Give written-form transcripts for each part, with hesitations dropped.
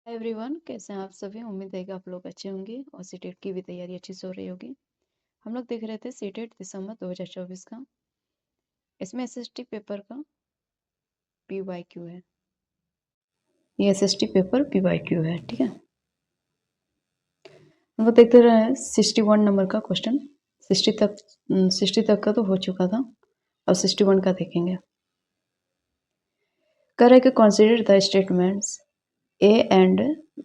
Hi everyone, कैसे हैं आप सभी। उम्मीद है कि आप लोग अच्छे होंगे और सीटेट की भी तैयारी अच्छी से हो रही होगी। हम लोग देख रहे थे सीटेट दिसंबर 2024 का। इसमें एसएसटी पेपर का पीवाईक्यू है। ये एसएसटी पेपर पीवाईक्यू है, ठीक है। हम लोग देखते रहे हैं 61 नंबर का क्वेश्चन। 60 तक का तो हो चुका था, अब 61 का देखेंगे। कह रहे कि consider the statements A and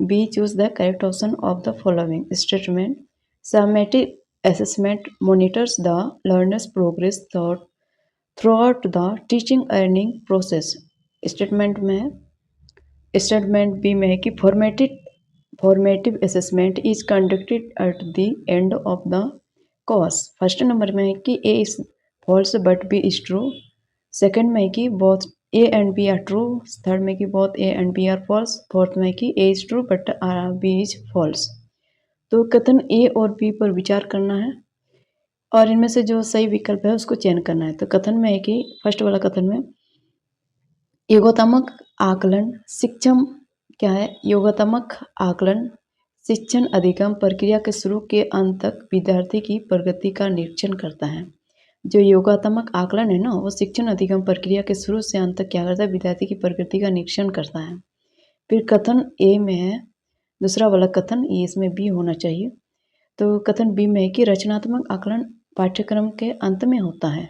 B, choose the correct option of the following statement. Summative assessment monitors the learner's progress throughout the teaching earning process. Statement B में है कि formative assessment is conducted at the end of the course. First number में है कि A is false but B is true. Second में है कि both A and B are true. Third में कि both A and B are false. Fourth में कि A is true but B is false. तो कथन ए और बी पर विचार करना है और इनमें से जो सही विकल्प है उसको चयन करना है। तो कथन में है कि फर्स्ट वाला कथन में योगात्मक आकलन शिक्षण क्या है। योगात्मक आकलन शिक्षण अधिगम प्रक्रिया के शुरू के अंत तक विद्यार्थी की प्रगति का निरीक्षण करता है। जो योगात्मक आकलन है ना, वो शिक्षण अधिगम प्रक्रिया के शुरू से अंत तक क्या करता है, विद्यार्थी की प्रगति का निरीक्षण करता है। फिर कथन ए में है दूसरा वाला कथन, ये इसमें बी होना चाहिए। तो कथन बी में है कि रचनात्मक आकलन पाठ्यक्रम के अंत में होता है।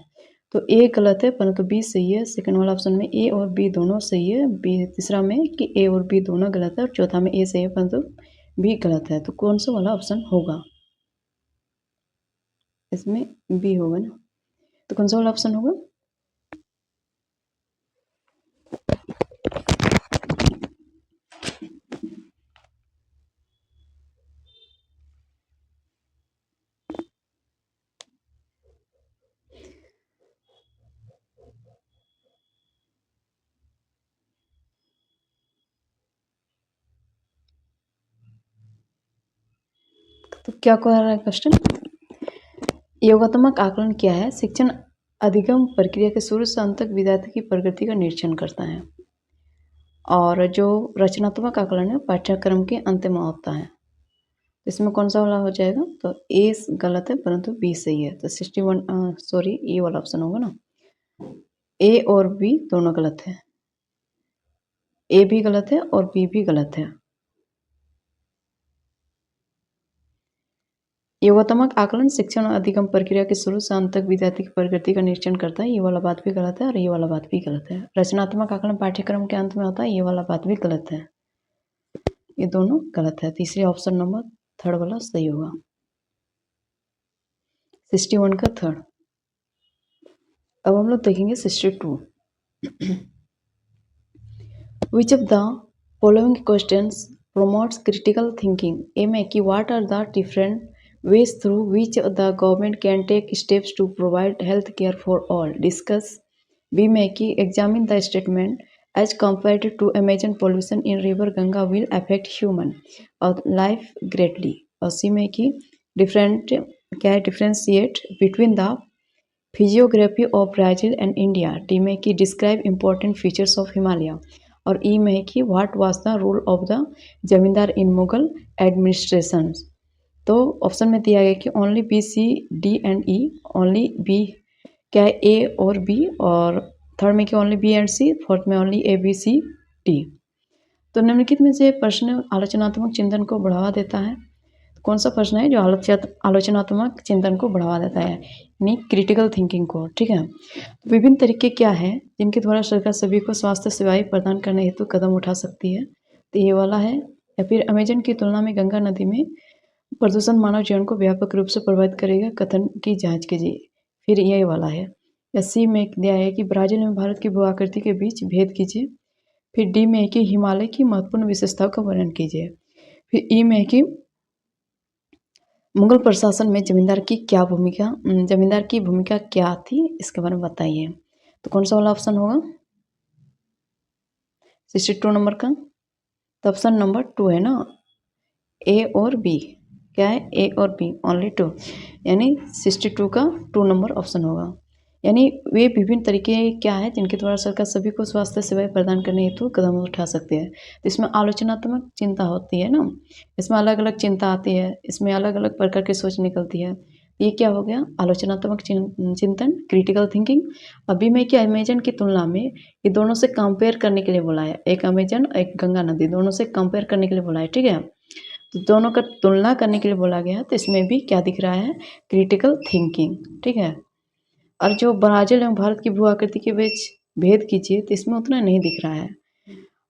तो ए गलत है परंतु बी सही है। सेकंड वाला ऑप्शन में ए और बी दोनों सही है। बी तीसरा में कि ए और बी दोनों गलत है और चौथा में ए सही है परंतु बी गलत है। तो कौन सा वाला ऑप्शन होगा, इसमें बी होगा ना। तो कौन सा वाला ऑप्शन होगा, तो क्या कह रहा है क्वेश्चन। योगात्मक आकलन क्या है, शिक्षण अधिगम प्रक्रिया के शुरू से अंत तक विद्यार्थी की प्रगति का निरीक्षण करता है। और जो रचनात्मक आकलन है पाठ्यक्रम के अंत में होता है। इसमें कौन सा वाला हो जाएगा, तो ए गलत है परंतु बी सही है। तो 61 ये वाला ऑप्शन होगा ना। ए और बी दोनों गलत है, ए भी गलत है और बी भी गलत है। योगात्मक आकलन शिक्षण और अधिगम प्रक्रिया के शुरू से अंत तक विद्यार्थी की प्रगति का निरीक्षण करता है, ये वाला बात भी गलत है और ये वाला बात भी गलत है। रचनात्मक आकलन पाठ्यक्रम के अंत में होता है, ये वाला बात भी गलत है। ये दोनों गलत है। तीसरे ऑप्शन नंबर थर्ड वाला सही होगा, 61 का थर्ड। अब हम लोग देखेंगे 62। विच of the following questions promotes critical thinking? A में कि what are the different ways through which the government can take steps to provide health care for all? Discuss. B में कि examine the statement as compared to imagine pollution in river Ganga will affect human or life greatly. और C में कि different क्या है, differentiate between the physiography of Brazil and India. D में कि describe important features of Himalaya. और ई में है कि what was the role of the zamindar in Mughal administration. तो ऑप्शन में दिया गया कि only B C D and E. Only B क्या है, ए और बी। और थर्ड में कि only B and C. Fourth में only A B C D. तो निम्नलिखित में से प्रश्न आलोचनात्मक चिंतन को बढ़ावा देता है। कौन सा प्रश्न है जो आलोचनात्मक चिंतन को बढ़ावा देता है, यानी क्रिटिकल थिंकिंग को, ठीक है। तो विभिन्न तरीके क्या है जिनके द्वारा सरकार सभी को स्वास्थ्य सेवाएं प्रदान करने हेतु कदम उठा सकती है। तो ये वाला है। या फिर अमेजन की तुलना में गंगा नदी में प्रदूषण मानव जीवन को व्यापक रूप से प्रभावित करेगा, कथन की जांच कीजिए। फिर ये वाला है। या सी में दिया है कि ब्राजील में भारत की भू आकृति के बीच भेद कीजिए। फिर डी में है कि हिमालय की महत्वपूर्ण विशेषताओं का वर्णन कीजिए। फिर ई में है कि मुगल प्रशासन में जमींदार की भूमिका क्या थी, इसके बारे में बताइए। तो कौन सा वाला ऑप्शन होगा 62 नंबर का। तो ऑप्शन नंबर 2 है ना, ए और बी। क्या है, ए और बी, ओनली 2, यानी 62 का 2 नंबर ऑप्शन होगा। यानी वे विभिन्न तरीके क्या है जिनके द्वारा सरकार सभी को स्वास्थ्य सेवाएं प्रदान करने हेतु कदम उठा सकती है। तो इसमें आलोचनात्मक चिंता होती है ना, इसमें अलग अलग चिंता आती है, इसमें अलग अलग प्रकार की सोच निकलती है। ये क्या हो गया, आलोचनात्मक चिंतन, क्रिटिकल थिंकिंग। अभी मैं क्या अमेजन की तुलना में ये दोनों से कंपेयर करने के लिए बोला है, एक अमेजन एक गंगा नदी, दोनों से कंपेयर करने के लिए बोला है, ठीक है। तो दोनों का तुलना करने के लिए बोला गया है, तो इसमें भी क्या दिख रहा है, क्रिटिकल थिंकिंग, ठीक है। और जो ब्राज़ील एवं भारत की भू आकृति के बीच भेद कीजिए तो इसमें उतना नहीं दिख रहा है।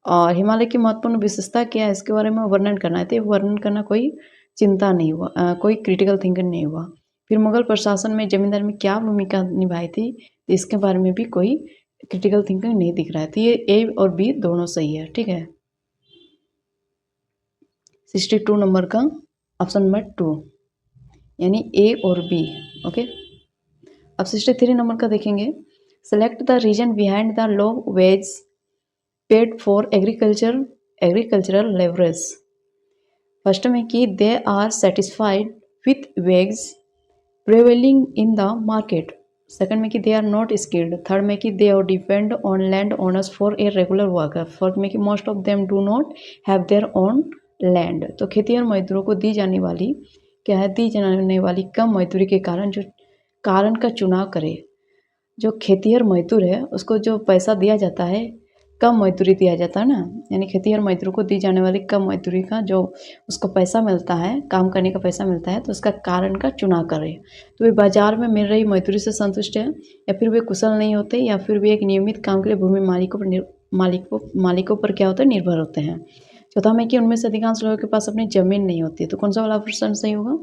और हिमालय की महत्वपूर्ण विशेषता क्या है इसके बारे में वर्णन करना है, तो ये वर्णन करना कोई चिंता नहीं हुआ, कोई क्रिटिकल थिंकिंग नहीं हुआ। फिर मुगल प्रशासन में जमींदार में क्या भूमिका निभाई थी, तो इसके बारे में भी कोई क्रिटिकल थिंकिंग नहीं दिख रहा है। तो ये ए और बी दोनों सही है, ठीक है। 62 नंबर का ऑप्शन नंबर 2 यानी ए और बी, ओके। अब 63 नंबर का देखेंगे, select the reason behind the low wage paid for agricultural labourers. First में कि they are satisfied with wage prevailing in the market. Second में कि they are not skilled. Third में कि they are depend on land owners for a regular worker. Fourth में कि most of them do not have their own land. तो खेती और मजदूरों को दी जाने वाली क्या है, दी जाने वाली कम मजदूरी के कारण जो कारण का चुनाव करे। जो खेतिहर मजदूर है उसको जो पैसा दिया जाता है, कम मजदूरी दिया जाता है ना, यानी खेतिहर मजदूर को दी जाने वाली कम मजदूरी का जो उसको पैसा मिलता है, काम करने का पैसा मिलता है, तो उसका कारण का चुनाव करे। तो वे बाजार में मिल रही मजदूरी से संतुष्ट है, या फिर वे कुशल नहीं होते, या फिर वे एक नियमित काम के लिए भूमि मालिकों पर क्या होता है, निर्भर होते हैं। चौथा में कि उनमें से अधिकांश लोगों के पास अपनी जमीन नहीं होती। तो कौन सा वाला ऑप्शन सही होगा,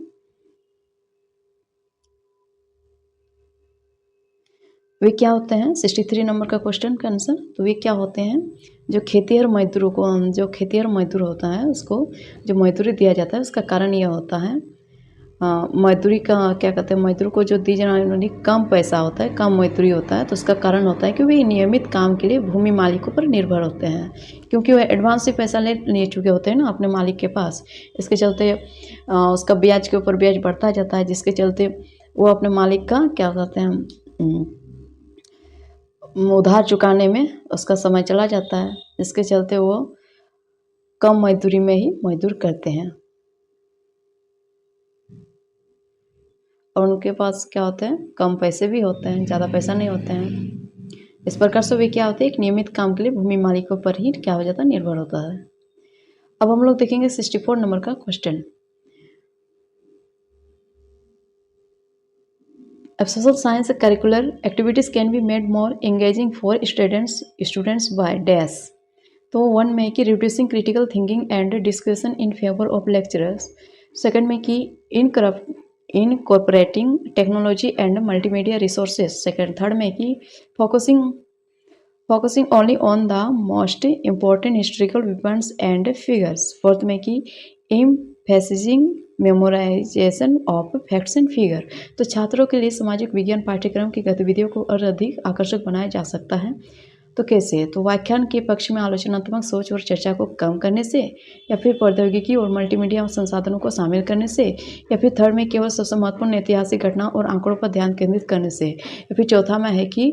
वे क्या होते हैं, 63 नंबर का क्वेश्चन का आंसर। तो वे क्या होते हैं, जो खेतिहर मजदूरों को, जो खेतिहर मजदूर होता है उसको जो मजदूरी दिया जाता है उसका कारण यह होता है, मजदूरी का क्या कहते हैं, मजदूर को जो दी जाने वाली कम पैसा होता है, कम मजदूरी होता है, तो उसका कारण होता है कि वे नियमित काम के लिए भूमि मालिकों पर निर्भर होते हैं, क्योंकि वह एडवांस से पैसा ले चुके होते हैं ना अपने मालिक के पास। इसके चलते उसका ब्याज के ऊपर ब्याज बढ़ता जाता है, जिसके चलते वो अपने मालिक का क्या कहते हैं, उधार चुकाने में उसका समय चला जाता है, जिसके चलते वो कम मजदूरी में ही मजदूर करते हैं, और उनके पास क्या होते हैं, कम पैसे भी होते हैं, ज़्यादा पैसा नहीं होते हैं। इस प्रकार से वे क्या होते हैं, एक नियमित काम के लिए भूमि मालिकों पर ही क्या हो जाता है, निर्भर होता है। अब हम लोग देखेंगे 64 नंबर का क्वेश्चन। अब social science curricular activities can be made more engaging for students by dash. तो 1 में कि reducing critical thinking and discussion in favour of lecturers. Second में कि incorporating technology and multimedia resources. Second third में कि focusing only on the most important historical events and figures. Fourth में कि emphasising memorisation of facts and figure. तो छात्रों के लिए सामाजिक विज्ञान पाठ्यक्रम की गतिविधियों को और अधिक आकर्षक बनाया जा सकता है। तो कैसे, तो व्याख्यान के पक्ष में आलोचनात्मक सोच और चर्चा को कम करने से, या फिर प्रौद्योगिकी और मल्टीमीडिया संसाधनों को शामिल करने से, या फिर थर्ड में केवल सबसे महत्वपूर्ण ऐतिहासिक घटना और आंकड़ों पर ध्यान केंद्रित करने से, या फिर चौथा में है कि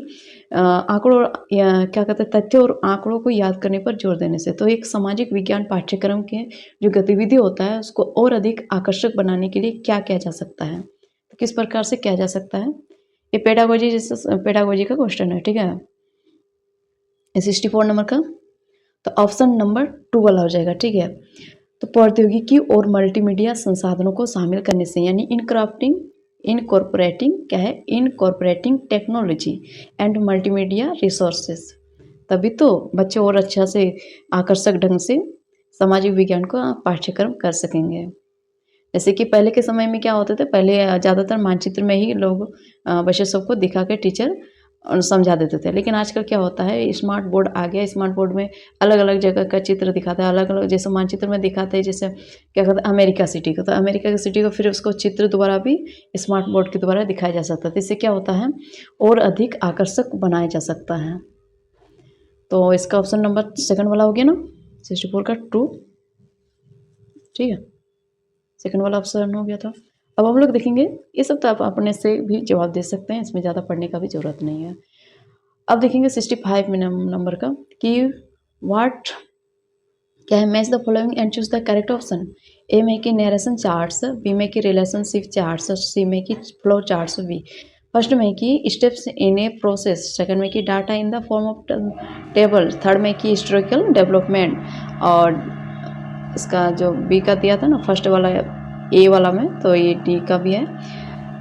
आंकड़ों क्या कहते हैं, तथ्य और आंकड़ों को याद करने पर जोर देने से। तो एक सामाजिक विज्ञान पाठ्यक्रम के जो गतिविधि होता है उसको और अधिक आकर्षक बनाने के लिए क्या किया जा सकता है, तो किस प्रकार से किया जा सकता है, ये पेडागोजी जैसे पेडागोजी का क्वेश्चन है, ठीक है। 64 नंबर का तो ऑप्शन नंबर 2 वाला हो जाएगा, ठीक है। तो प्रौद्योगिकी और मल्टीमीडिया संसाधनों को शामिल करने से, यानी इनकॉर्पोरेटिंग क्या है, incorporating technology and multimedia resources, तभी तो बच्चे और अच्छा से आकर्षक ढंग से सामाजिक विज्ञान को पाठ्यक्रम कर सकेंगे। जैसे कि पहले के समय में क्या होते थे, पहले ज़्यादातर मानचित्र में ही लोग बच्चे सबको दिखा के टीचर समझा देते थे, लेकिन आजकल क्या होता है, स्मार्ट बोर्ड आ गया। स्मार्ट बोर्ड में अलग अलग जगह का चित्र दिखाता है, अलग अलग जैसे मानचित्र में दिखाते हैं, जैसे क्या कहते हैं अमेरिका सिटी को, तो अमेरिका की सिटी को फिर उसको चित्र द्वारा भी स्मार्ट बोर्ड के द्वारा दिखाया जा सकता है। तो इससे क्या होता है, और अधिक आकर्षक बनाया जा सकता है। तो इसका ऑप्शन नंबर सेकंड वाला हो गया ना, 64 का 2, ठीक है, सेकंड वाला ऑप्शन हो गया था। अब हम लोग देखेंगे, ये सब तो आप अपने से भी जवाब दे सकते हैं, इसमें ज़्यादा पढ़ने का भी ज़रूरत नहीं है। अब देखेंगे 65 नंबर का कि व्हाट क्या है, match the following and choose the correct option. A में कि नरेशन चार्ट्स, बी में कि रिलेशनशिप चार्ट्स, सी में कि फ्लो चार्ट्स, बी फर्स्ट में कि steps in a process, second में कि data in the form of table, third में कि हिस्टोरिकल डेवलपमेंट, और इसका जो बी का दिया था ना फर्स्ट वाला ए वाला में, तो ये डी का भी है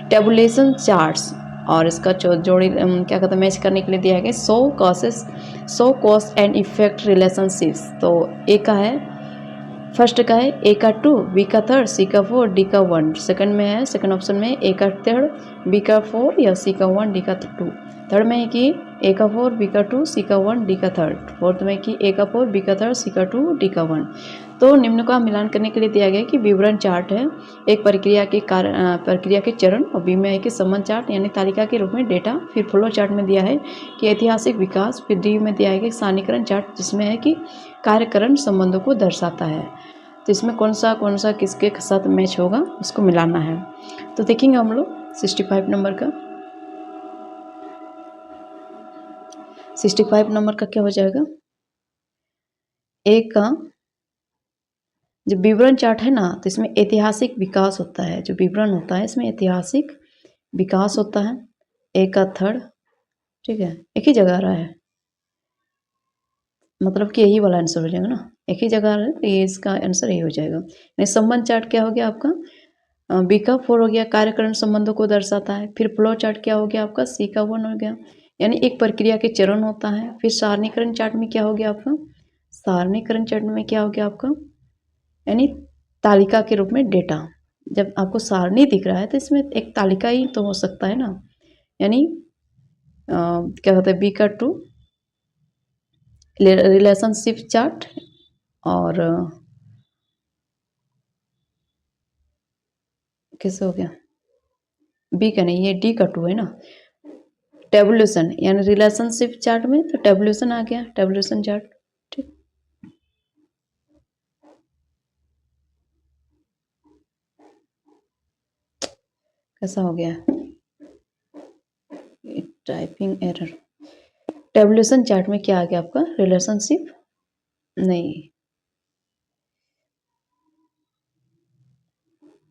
टेबुलेशन चार्ट्स, और इसका जोड़ी क्या कहते हैं मैच करने के लिए दिया गया so cost and effect relationships. तो ए का है, फर्स्ट का है ए का 2, बी का 3, सी का 4, डी का 1। सेकंड में है, सेकंड ऑप्शन में ए का 3, बी का 4 या सी का 1, डी का 2। थर्ड में है कि ए का 4, बी का 2, सी का 1, डी का 3। फोर्थ में कि ए का 4, बी का 3, सी का 2, डी का 1। तो निम्न का मिलान करने के लिए दिया गया है कि विवरण चार्ट है एक प्रक्रिया के चरण, और बी में है कि संबंध चार्ट यानी तालिका के रूप में डेटा, फिर फ्लो चार्ट में दिया है कि ऐतिहासिक विकास, फिर डी में दिया है कि सारणीकरण चार्ट जिसमें है कि कार्यकरण संबंधों को दर्शाता है। तो इसमें कौन सा किसके साथ मैच होगा उसको मिलाना है। तो देखेंगे हम लोग 65 नंबर का। 65 नंबर का क्या हो जाएगा, एक का जो विवरण चार्ट है ना, तो इसमें ऐतिहासिक विकास होता है, जो विवरण होता है इसमें ऐतिहासिक विकास होता है। एक का 3, ठीक है, एक ही जगह आ रहा है, मतलब कि यही वाला आंसर हो जाएगा ना, एक ही जगह आ रहा है, तो ये इसका आंसर यही हो जाएगा। नहीं, संबंध चार्ट क्या हो गया आपका, बी का 4 हो गया, कार्यकरण संबंधों को दर्शाता है। फिर फ्लो चार्ट क्या हो गया आपका, सी का 1 हो गया, यानी एक प्रक्रिया के चरण होता है। फिर सारणीकरण चार्ट में क्या हो गया आपका, सारणीकरण चार्ट में क्या हो गया आपका, यानी तालिका के रूप में डेटा। जब आपको सारणी दिख रहा है तो इसमें एक तालिका ही तो हो सकता है ना, यानी क्या होता है, बी का 2 रिलेशनशिप चार्ट, और कैसे हो गया, बी का नहीं, ये डी का 2 है ना, टेबुलेशन यानी रिलेशनशिप चार्ट में तो टेबुलेशन आ गया, टेबुलेशन चार्ट, ठीक। कैसा हो गया, टाइपिंग एरर। टेबुलेशन चार्ट में क्या आ गया आपका, रिलेशनशिप नहीं,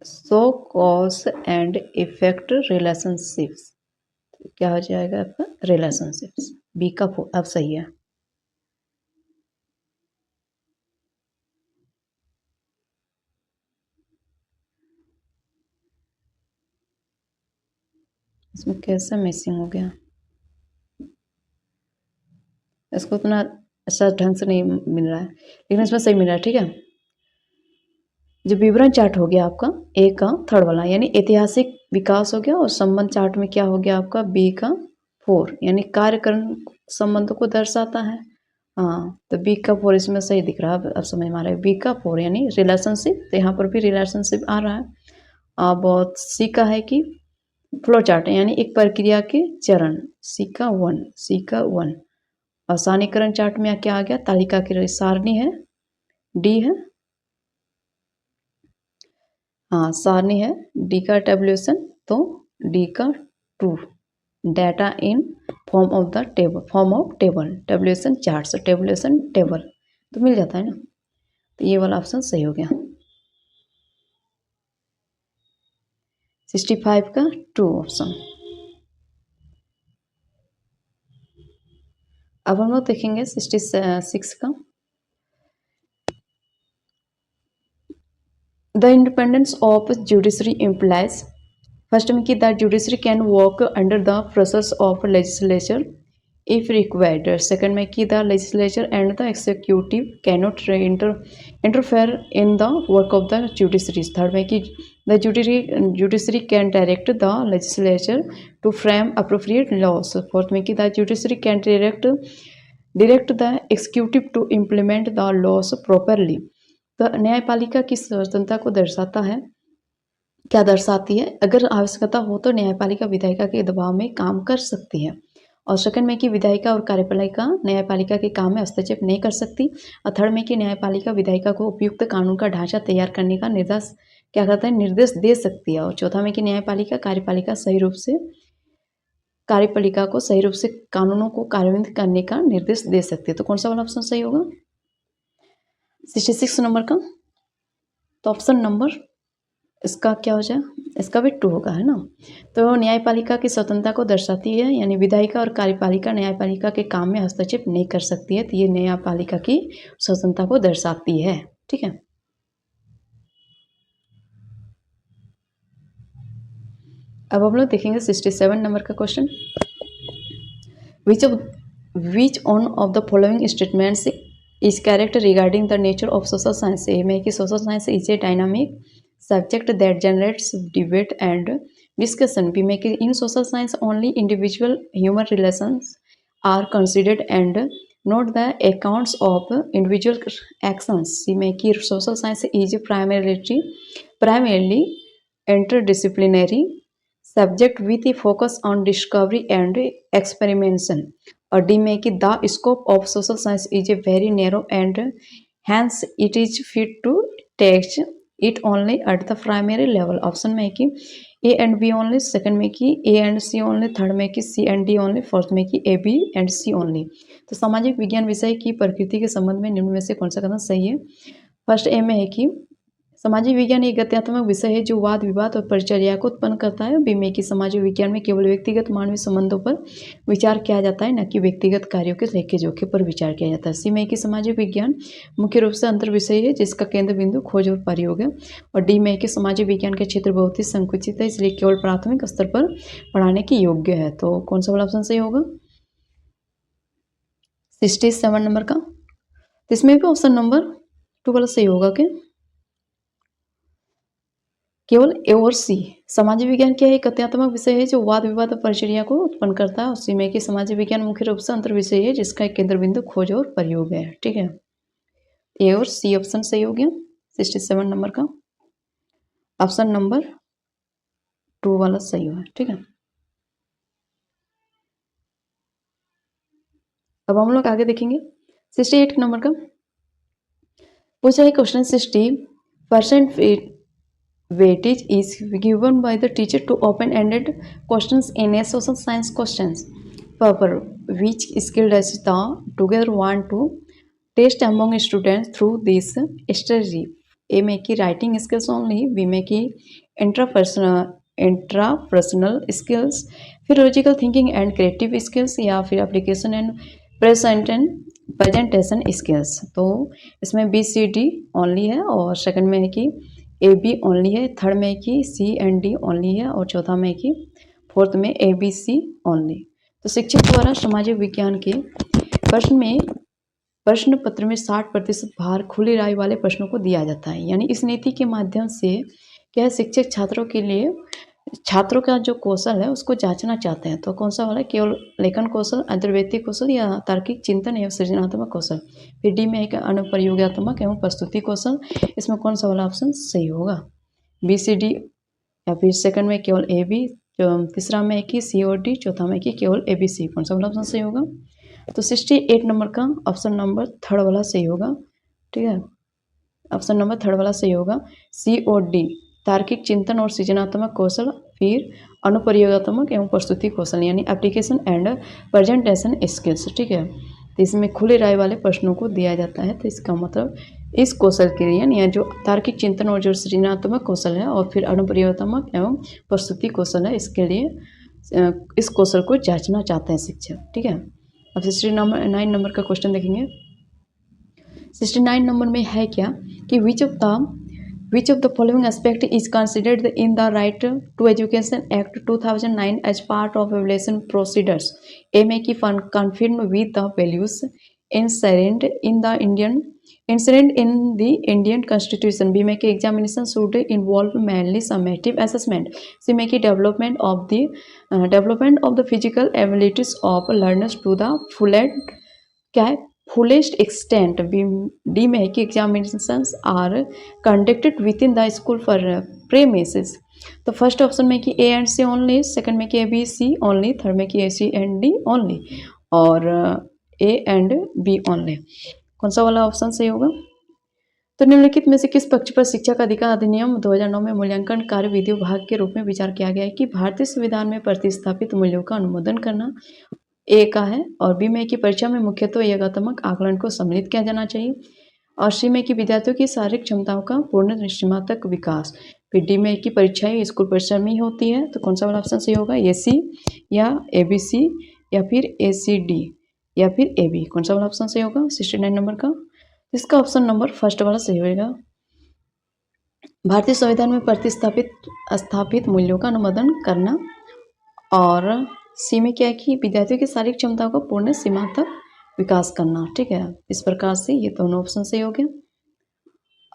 show cause and effect relationships, क्या हो जाएगा आपका, रिलेशनशिप्स, बी का 4 अब सही है। इसमें कैसे मिसिंग हो गया, इसको उतना अच्छा ढंग से नहीं मिल रहा है, लेकिन इसमें सही मिल रहा है, ठीक है। जो विवरण चार्ट हो गया आपका ए का 3 वाला, यानी ऐतिहासिक विकास हो गया, और संबंध चार्ट में क्या हो गया आपका, बी का 4 यानी कार्यकरण संबंधों को दर्शाता है। हाँ, तो बी का 4 इसमें सही दिख रहा है, अब समझ में आ रहा है, बी का 4 यानी रिलेशनशिप, तो यहाँ पर भी रिलेशनशिप आ रहा है। अब सी का है कि फ्लो चार्ट यानी एक प्रक्रिया के चरण, सी का 1, और सारणीकरण चार्ट में क्या आ गया, तालिका की सारणी है, डी है, हाँ सारणी है, डी का टेबुलेशन, तो डी का 2 data in form of table, tabulation chart, tabulation table, तो मिल जाता है ना, तो ये वाला ऑप्शन सही हो गया। 65 का 2 ऑप्शन। अब हम लोग देखेंगे 66 का, the independence of judiciary implies, first में कि the judiciary can work under the process of legislature if required, second में कि the legislature and the executive cannot interfere in the work of the judiciary, third में कि the judiciary can direct the legislature to frame appropriate laws, fourth में कि the judiciary can direct the executive to implement the laws properly. तो न्यायपालिका की स्वतंत्रता को दर्शाता है, क्या दर्शाती है, अगर आवश्यकता हो तो न्यायपालिका विधायिका के दबाव में काम कर सकती है, और सेकंड में कि विधायिका और कार्यपालिका न्यायपालिका के काम में हस्तक्षेप नहीं कर सकती, और थर्ड में कि न्यायपालिका विधायिका को उपयुक्त कानून का ढांचा तैयार करने का निर्देश क्या करता है, निर्देश दे सकती है। और चौथा में कि न्यायपालिका कार्यपालिका सही रूप से कार्यपालिका को सही रूप से कानूनों को कार्यान्वित करने का निर्देश दे सकती है। तो कौन सा वाला ऑप्शन सही होगा 66 नंबर का? तो ऑप्शन नंबर इसका क्या हो जाए, इसका भी 2 होगा, है ना। तो न्यायपालिका की स्वतंत्रता को दर्शाती है, यानी विधायिका और कार्यपालिका न्यायपालिका के काम में हस्तक्षेप नहीं कर सकती है। तो ये न्यायपालिका की स्वतंत्रता को दर्शाती है, ठीक है। अब हम लोग देखेंगे 67 नंबर का question. Which on of the following statements is correct regarding the nature of social science? A में कि social science is a dynamic subject that generates debate and discussion. We make in social science only individual human relations are considered and not the accounts of individual actions. We make social science is primarily interdisciplinary subject with a focus on discovery and experimentation. Or D make the scope of social science is a very narrow and hence it is fit to teach it only at the primary level. Option में कि A and B only, second में कि A and C only, third में कि C and D only, fourth में कि A B and C only. तो सामाजिक विज्ञान विषय की प्रकृति के संबंध में निम्न में से कौन सा कथन सही है? फर्स्ट ए में है कि सामाजिक विज्ञान एक गत्यात्मक विषय है जो वाद विवाद और परिचर्या को उत्पन्न करता है। बी में कि सामाजिक विज्ञान में केवल व्यक्तिगत मानवीय संबंधों पर विचार किया जाता है, न कि व्यक्तिगत कार्यों के लेखे जोखे पर विचार किया जाता है। सी में कि सामाजिक विज्ञान मुख्य रूप से अंतर विषय है जिसका केंद्र बिंदु खोज और प्रयोग है। और डी में कि सामाजिक विज्ञान के क्षेत्र बहुत ही संकुचित है, इसलिए केवल प्राथमिक स्तर पर पढ़ाने की योग्य है। तो कौन सा वाला ऑप्शन सही होगा 67 नंबर का? इसमें भी ऑप्शन नंबर 2 वाला सही होगा क्या? केवल ए और सी। सामाजिक विज्ञान क्या है? एक तथ्यात्मक विषय है जो वाद विवाद और परिचर्या को उत्पन्न करता है। उसी में कि सामाजिक विज्ञान मुख्य रूप से अंतर विषय है जिसका एक केंद्र बिंदु खोज और प्रयोग है, ठीक है। ए और सी ऑप्शन सही हो गया 67 नंबर का। ऑप्शन नंबर 2 वाला सही हुआ, ठीक है। अब हम लोग आगे देखेंगे 68 नंबर का। पूछा है question 60% weightage is given by the teacher to open-ended questions in a social science questions paper. Which skill does the together want to test among students through this strategy? A में कि writing skills only, B में कि intrapersonal skills, फिर logical thinking and creative skills, या फिर application and presentation skills। तो इसमें BCD only है, और सेकंड में है कि ए बी ओनली है, थर्ड में कि सी एंड डी ओनली है, और चौथा में कि फोर्थ में ए बी सी ओनली। तो शिक्षक द्वारा सामाजिक विज्ञान के प्रश्न पत्र में 60% भार खुली राय वाले प्रश्नों को दिया जाता है। यानी इस नीति के माध्यम से क्या है, शिक्षक छात्रों का जो कौशल है उसको जांचना चाहते हैं। तो कौन सा वाला? केवल लेखन कौशल, अंतर्वैयक्तिक कौशल, या तार्किक चिंतन एवं सृजनात्मक कौशल। फिर डी में है अनुप्रयोगात्मक एवं प्रस्तुति कौशल। इसमें कौन सा वाला ऑप्शन सही होगा? बी सी डी, या फिर सेकंड में केवल ए बी, तीसरा में है कि सी और डी, चौथा में कि केवल ए बी सी। कौन सा वाला ऑप्शन सही होगा? तो 68 नंबर का ऑप्शन नंबर थर्ड वाला सही होगा, ठीक है। ऑप्शन नंबर थर्ड वाला सही होगा, सी और डी, तार्किक चिंतन और सृजनात्मक कौशल, फिर अनुप्रयोगात्मक एवं प्रस्तुति कौशल, यानी एप्लीकेशन एंड प्रेजेंटेशन स्किल्स, ठीक है। तो इसमें खुले राय वाले प्रश्नों को दिया जाता है। तो इसका मतलब इस कौशल के लिए, यानी जो तार्किक चिंतन और जो सृजनात्मक कौशल है और फिर अनुप्रयोगात्मक एवं प्रस्तुति कौशल है, इसके लिए इस कौशल को जांचना चाहते हैं शिक्षक, ठीक है। अब 69 नंबर का क्वेश्चन देखेंगे। 69 नंबर में है क्या कि which of the following aspect is considered in the Right to Education Act 2009 as part of evaluation procedures? A में कि confirmed with the values inherent in the Indian Constitution. B में कि examination should involve mainly summative assessment. C में कि development of the physical abilities of learners to the fullest extent. D में है कि examinations are conducted within the school premises. तो first option में कि A and C only, second में कि A B C only, third में कि A C and D only, और ए एंड बी ओनली। कौन सा वाला ऑप्शन सही होगा? तो निम्नलिखित में से किस पक्ष पर शिक्षा का अधिकार अधिनियम 2009 में मूल्यांकन कार्य विधि भाग के रूप में विचार किया गया है कि भारतीय संविधान में प्रतिस्थापित मूल्यों का अनुमोदन करना ए का है, और बी में की परीक्षा में मुख्यतः योगात्मक आकलन को सम्मिलित किया जाना चाहिए, और सी में की विद्यार्थियों की शारीरिक क्षमताओं का पूर्ण सीमा तक विकास। फिर डी में की परीक्षाएं स्कूल परिसर में ही होती है, तो कौन सा वाला ऑप्शन सही होगा, ए सी या ए बी सी या फिर ए सी डी या फिर ए बी, कौन सा वाला ऑप्शन सही होगा 69 नंबर का। इसका ऑप्शन नंबर फर्स्ट वाला सही होगा। भारतीय संविधान में स्थापित मूल्यों का अनुमोदन करना, और सी में क्या है कि विद्यार्थियों की शारीरिक क्षमताओं को पूर्ण सीमा तक विकास करना। ठीक है, इस प्रकार से ये दोनों ऑप्शन सही हो गए।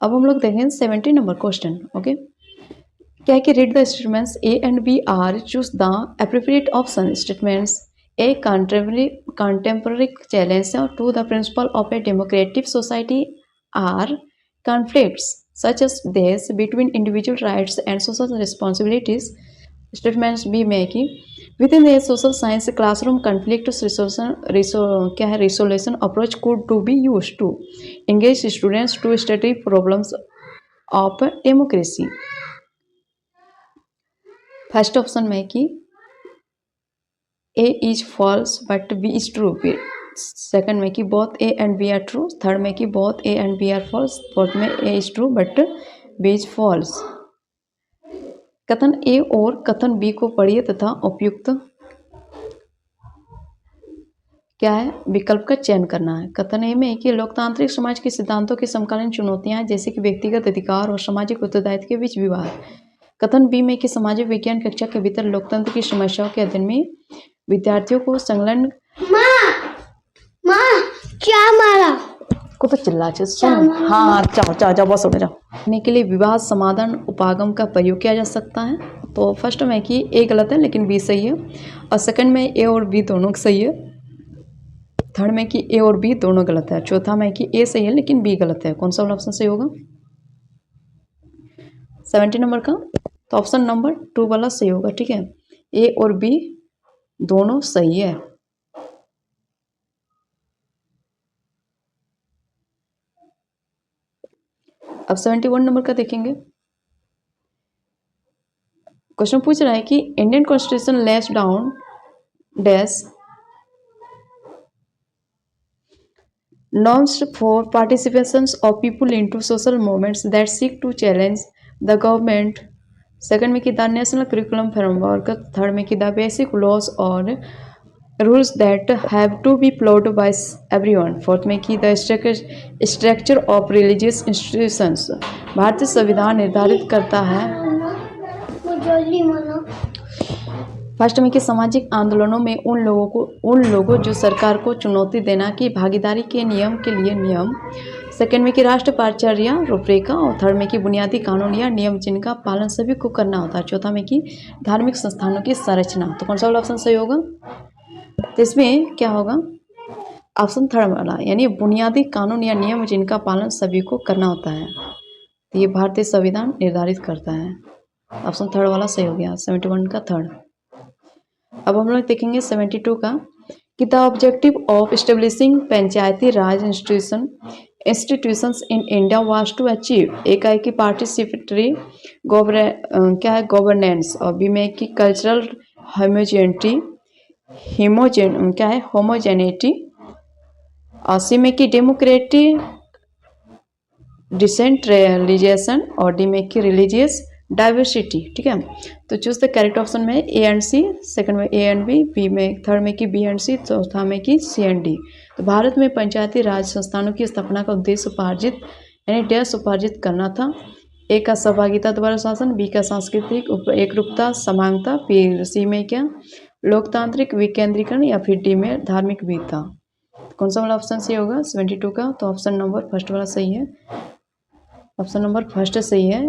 अब हम लोग देखें 70 नंबर क्वेश्चन। ओके, क्या है कि read the statements A and B are, choose the appropriate option. Statements a contemporary challenge to the principle of a democratic society are conflicts such as this between individual rights and social responsibilities. Statements B में कि within a social science classroom conflict resolution approach could to be used to engage students to study problems of democracy. First option में कि A is false but B is true. Second में कि both A and B are true. Third में कि both A and B are false. Fourth में A is true but B is false. कथन A और कथन B को पढ़िए तथा उपयुक्त क्या है विकल्प का चयन करना है। कथन ए में कि लोकतांत्रिक समाज के सिद्धांतों की समकालीन चुनौतियां हैं, जैसे कि व्यक्तिगत अधिकार और सामाजिक उत्तरदायित्व के बीच विवाद। कथन बी में कि सामाजिक विज्ञान कक्षा के भीतर लोकतंत्र की समस्याओं के अध्ययन में विद्यार्थियों को संलग्न क्या मारा को तो चिल्ला सुन। हाँ, जाओ बस हो गया जाओ। के लिए विवाद समाधान उपागम का प्रयोग किया जा सकता है। तो फर्स्ट में कि ए गलत है लेकिन बी सही है, और सेकंड में ए और बी दोनों सही है, थर्ड में कि ए और बी दोनों गलत है, चौथा में कि ए सही है लेकिन बी गलत है। कौन सा वाला ऑप्शन सही होगा 70 नंबर का? तो ऑप्शन नंबर 2 वाला सही होगा। ठीक है, ए और बी दोनों सही है। अब 71 नंबर का देखेंगे। क्वेश्चन पूछ रहा है कि Indian constitution less down dash norms for participations of people into social movements that seek to challenge the government. Second में कि the national curriculum framework, third में कि द बेसिक लॉज और rules that have to be followed by everyone, fourth में कि the structure of religious institutions. भारतीय संविधान निर्धारित करता है फर्स्ट में कि सामाजिक आंदोलनों में उन लोगों जो सरकार को चुनौती देना की भागीदारी के नियम के लिए नियम। सेकंड में कि राष्ट्र पारचर्या रूपरेखा, और थर्ड में कि बुनियादी कानून या नियम जिनका पालन सभी को करना होता है। चौथा में कि धार्मिक संस्थानों की संरचना। तो कौन सा वाला ऑप्शन सही होगा? तो इसमें क्या होगा ऑप्शन थर्ड वाला, यानी बुनियादी कानून या नियम जिनका पालन सभी को करना होता है। तो ये भारतीय संविधान निर्धारित करता है। ऑप्शन थर्ड वाला सही हो गया 71 का थर्ड। अब हम लोग देखेंगे 72 का कि the objective of establishing Panchayati Raj institutions in India was to achieve. एक है कि पार्टिसिपेटरी गवर्नेंस, और बी में कि कल्चरल होमोजेनिटी, और सी में कि डेमोक्रेटिक डिसेंट्रलाइजेशन, और डी में कि रिलीजियस डाइवर्सिटी। ठीक है, तो चूज द करेक्ट ऑप्शन में ए एंड सी, सेकंड में ए एंड बी में थर्ड में कि बी एंड सी, चौथा में कि सी एंड डी। तो भारत में पंचायती राज संस्थानों की स्थापना का उद्देश्य उपार्जित यानी डैश उपार्जित करना था। ए का सहभागिता द्वारा शासन, बी का सांस्कृतिक एकरूपता समानता, फिर सी में क्या लोकतांत्रिक विकेंद्रीकरण, या फिर डी में धार्मिक विविधता। कौन सा वाला ऑप्शन सही होगा 72 का? तो ऑप्शन नंबर फर्स्ट वाला सही है, ऑप्शन नंबर फर्स्ट सही है,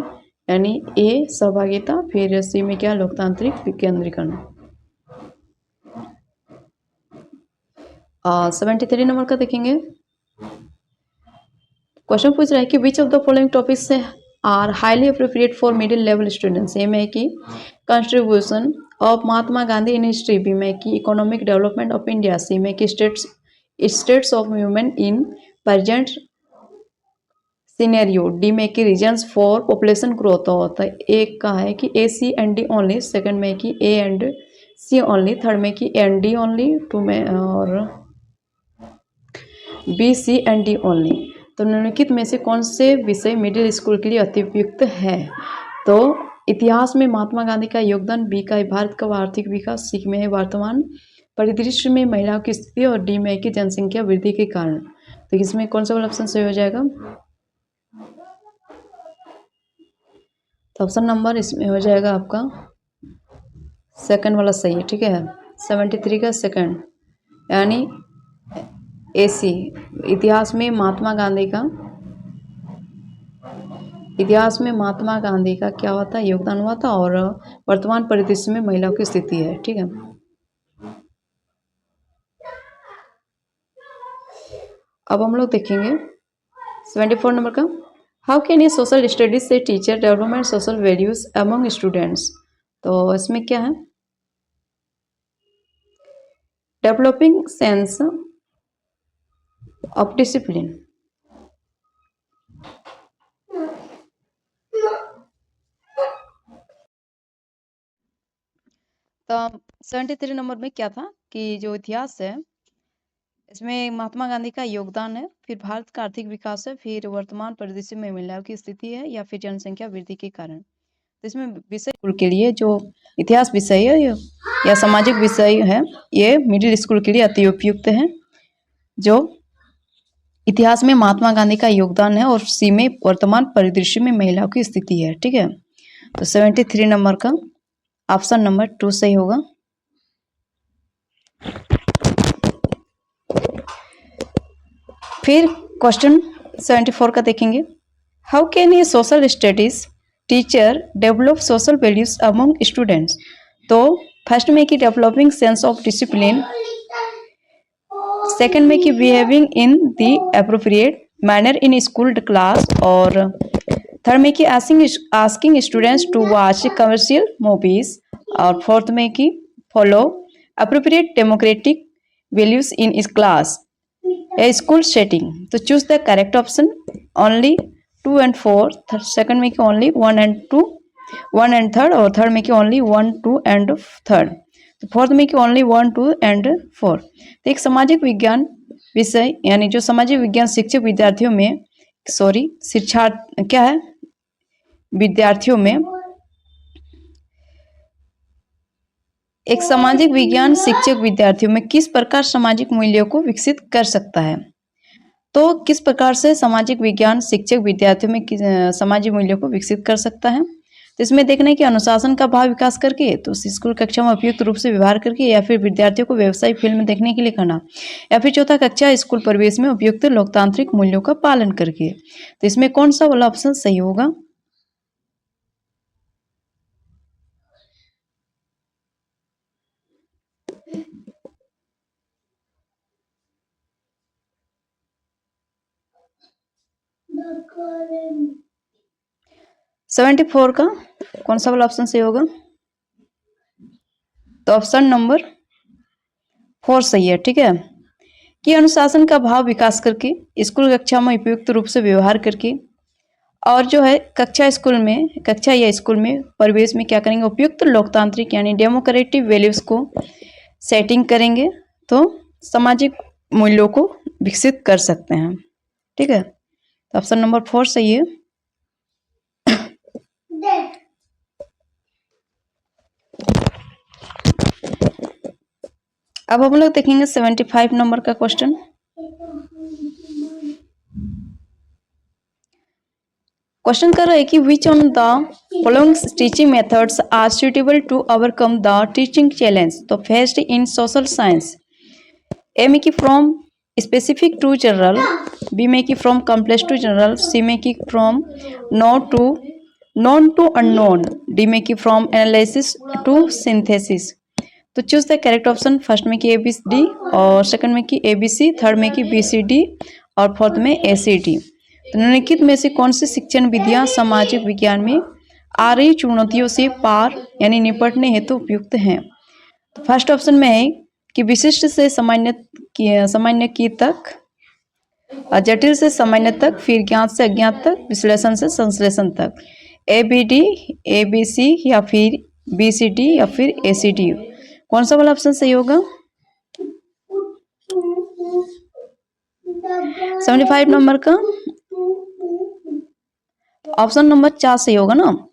यानी ए सहभागिता, फिर सी में क्या लोकतांत्रिक विकेंद्रीकरण। 73 नंबर का देखेंगे। क्वेश्चन पूछ रहा है कि which of the following topics are highly appropriate for middle level students. A में कि contribution of Mahatma Gandhi in history, B में कि economic development of India, C में कि status of human in present scenario, D में कि रीजन्स फॉर पॉपुलेशन ग्रोथ होता है। एक का है कि A C and D only, second में कि A and C only, third में कि A and D only, two में और B C and D only. तो निम्नलिखित में से कौन से विषय मिडिल स्कूल के लिए अति उपयुक्त है? तो इतिहास में महात्मा गांधी का योगदान, बी का है भारत का आर्थिक विकास, सी में है वर्तमान परिदृश्य में महिलाओं की स्थिति, और डी में है कि जनसंख्या वृद्धि के कारण। तो इसमें कौन सा वाला ऑप्शन सही हो जाएगा? तो ऑप्शन नंबर इसमें हो जाएगा आपका सेकंड वाला सही है। ठीक है, 73 का सेकंड, यानी एसी। इतिहास में महात्मा गांधी का क्या हुआ था? योगदान हुआ था, और वर्तमान परिदृश्य में महिलाओं की स्थिति है। ठीक है, अब हम लोग देखेंगे 74 नंबर का, how can a social studies से teacher development social values among students. तो इसमें क्या है? Developing sense of discipline. तो 73 नंबर में क्या था कि जो इतिहास है इसमें महात्मा गांधी का योगदान है, फिर भारत का आर्थिक विकास है, फिर वर्तमान परिदृश्य में महिलाओं की स्थिति है, या फिर जनसंख्या वृद्धि के कारण। तो इसमें विषय स्कूल के लिए जो इतिहास विषय है या सामाजिक विषय है, ये मिडिल स्कूल के लिए अति उपयुक्त है। जो इतिहास में महात्मा गांधी का योगदान है, और सी में वर्तमान परिदृश्य में महिलाओं की स्थिति है। ठीक है, तो 73 नंबर का ऑप्शन नंबर 2 सही होगा। फिर क्वेश्चन 74 का देखेंगे, how can a social studies teacher develop social values among students. तो फर्स्ट में कि developing sense of discipline, second में कि behaving in the appropriate manner in school class, और थर्ड में कि asking students to watch commercial movies, और fourth में कि follow appropriate democratic values in इस क्लास ए स्कूल सेटिंग। तो choose the correct option, only 2 and 4, second में कि ओनली 1 and 2, 1 and 3, और थर्ड में कि ओनली 1, 2 and 3, तो फोर्थ में कि ओनली 1, 2 and 4। तो एक सामाजिक विज्ञान विषय, यानी जो सामाजिक विज्ञान शिक्षक विद्यार्थियों में विद्यार्थियों में एक सामाजिक विज्ञान शिक्षक विद्यार्थियों में किस प्रकार सामाजिक मूल्यों को विकसित कर सकता है। तो किस प्रकार से सामाजिक विज्ञान शिक्षक विद्यार्थियों में सामाजिक मूल्यों को विकसित कर सकता है। तो इसमें देखना है कि अनुशासन का भाव विकास करके, तो स्कूल कक्षा में उपयुक्त रूप से व्यवहार करके, या फिर विद्यार्थियों को व्यवसायिक फिल्म देखने के लिए कहना, या फिर चौथा कक्षा स्कूल परिवेश में उपयुक्त लोकतांत्रिक मूल्यों का पालन करके। तो इसमें कौन सा वाला ऑप्शन सही होगा? सेवेंटी 74 का कौन सा वाला ऑप्शन सही होगा? तो ऑप्शन नंबर 4 सही है। ठीक है, कि अनुशासन का भाव विकास करके, स्कूल कक्षा में उपयुक्त रूप से व्यवहार करके, और जो है कक्षा या स्कूल में परिवेश में क्या करेंगे? उपयुक्त लोकतांत्रिक यानी डेमोक्रेटिक वैल्यूज को सेटिंग करेंगे, तो सामाजिक मूल्यों को विकसित कर सकते हैं। ठीक है, तो ऑप्शन नंबर 4 सही है। अब हम लोग देखेंगे 75 नंबर का क्वेश्चन। क्वेश्चन कर रहा है कि which on the following teaching methods are suitable to overcome the teaching challenge. तो first in social science, A में कि from specific to general, B में कि from complex to general, C में कि from known to unknown, D में कि from analysis to synthesis. तो choose the correct option, first में कि ए बी डी, और सेकंड में कि ए बी सी, थर्ड में कि बी सी डी, और फोर्थ में ए सी डी। तो निम्नलिखित में से कौन सी शिक्षण विधियां सामाजिक विज्ञान में आ रही चुनौतियों से पार यानी निपटने हेतु उपयुक्त हैं। तो फर्स्ट ऑप्शन में है कि विशिष्ट से सामान्य की तक, जटिल से सामान्य तक, फिर ज्ञात से अज्ञात तक, विश्लेषण से संश्लेषण तक। ABD, ABC या फिर BCD या फिर ACD, कौन सा वाला ऑप्शन सही होगा? 75 नंबर का ऑप्शन नंबर 4 सही होगा ना।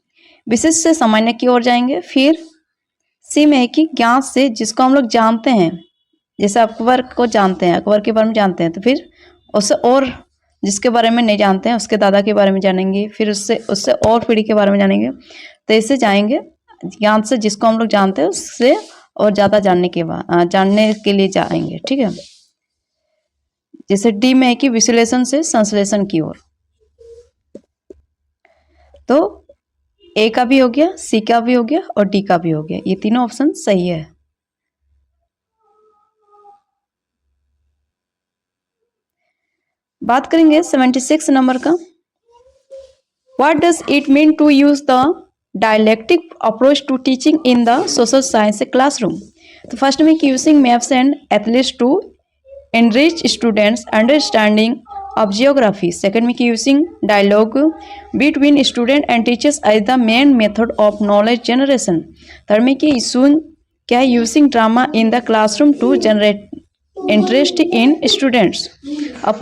विशिष्ट से सामान्य की ओर जाएंगे। फिर सी में है कि ज्ञात से, जिसको हम लोग जानते हैं, जैसे अकबर को जानते हैं, अकबर के बारे में जानते हैं, तो फिर उससे और जिसके बारे में नहीं जानते हैं उसके दादा के बारे में जानेंगे, फिर उससे उससे और पीढ़ी के बारे में जानेंगे। तो ऐसे जाएंगे, ज्ञान से जिसको हम लोग जानते हैं उससे और ज़्यादा जानने के लिए जाएंगे। ठीक है, जैसे डी में है कि विश्लेषण से संश्लेषण की ओर। तो ए का भी हो गया, सी का भी हो गया और डी का भी हो गया, ये तीनों ऑप्शन सही है। बात करेंगे 76 नंबर का। What does it mean to use the dialectic approach to teaching in the social science classroom? तो फर्स्ट में using maps and athletes to enrich students understanding of geography. Second में using dialogue between student and teachers as the main method of knowledge generation. Third में using drama in the classroom to generate interest in students. अब